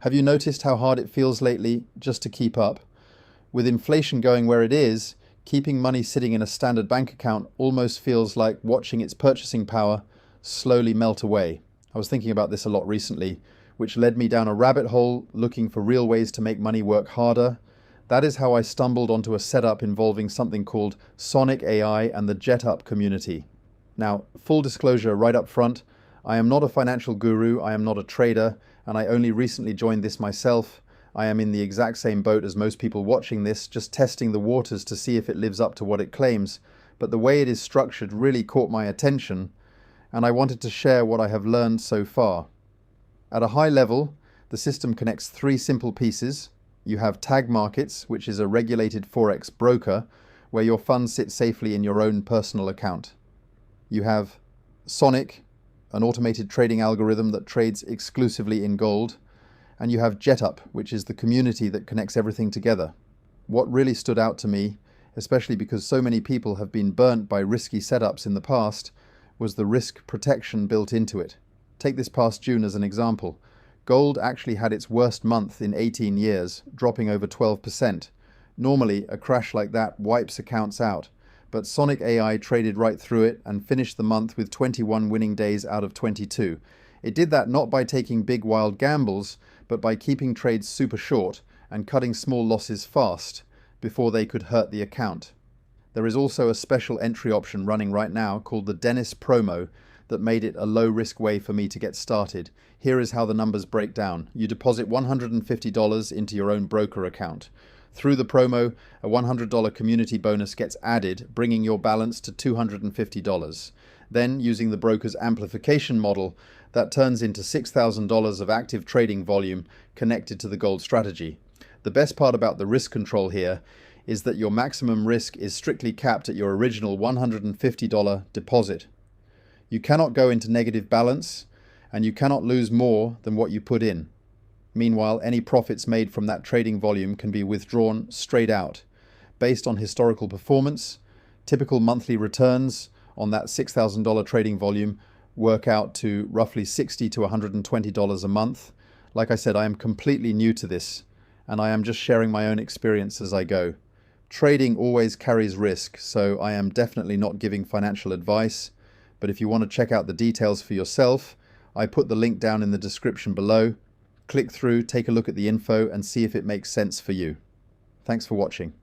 Have you noticed how hard it feels lately just to keep up? With inflation going where it is, keeping money sitting in a standard bank account almost feels like watching its purchasing power slowly melt away. I was thinking about this a lot recently, which led me down a rabbit hole looking for real ways to make money work harder. That is how I stumbled onto a setup involving something called Sonic AI and the JetUP community. Now, full disclosure right up front, I am not a financial guru, I am not a trader, and I only recently joined this myself. I am in the exact same boat as most people watching this, just testing the waters to see if it lives up to what it claims. But the way it is structured really caught my attention, and I wanted to share what I have learned so far. At a high level, the system connects three simple pieces. You have Tag Markets, which is a regulated Forex broker, where your funds sit safely in your own personal account. You have Sonic, an automated trading algorithm that trades exclusively in gold. And you have JetUp, which is the community that connects everything together. What really stood out to me, especially because so many people have been burnt by risky setups in the past, was the risk protection built into it. Take this past June as an example. Gold actually had its worst month in 18 years, dropping over 12%. Normally, a crash like that wipes accounts out, but Sonic AI traded right through it and finished the month with 21 winning days out of 22. It did that not by taking big wild gambles, but by keeping trades super short and cutting small losses fast before they could hurt the account. There is also a special entry option running right now called the Dennis Promo that made it a low-risk way for me to get started. Here is how the numbers break down. You deposit $150 into your own broker account. Through the promo, a $100 community bonus gets added, bringing your balance to $250. Then, using the broker's amplification model, that turns into $6,000 of active trading volume connected to the gold strategy. The best part about the risk control here is that your maximum risk is strictly capped at your original $150 deposit. You cannot go into negative balance, and you cannot lose more than what you put in. Meanwhile, any profits made from that trading volume can be withdrawn straight out. Based on historical performance, typical monthly returns on that $6,000 trading volume work out to roughly $60 to $120 a month. Like I said, I am completely new to this, and I am just sharing my own experience as I go. Trading always carries risk, so I am definitely not giving financial advice. But if you want to check out the details for yourself, I put the link down in the description below. Click through, take a look at the info, and see if it makes sense for you. Thanks for watching.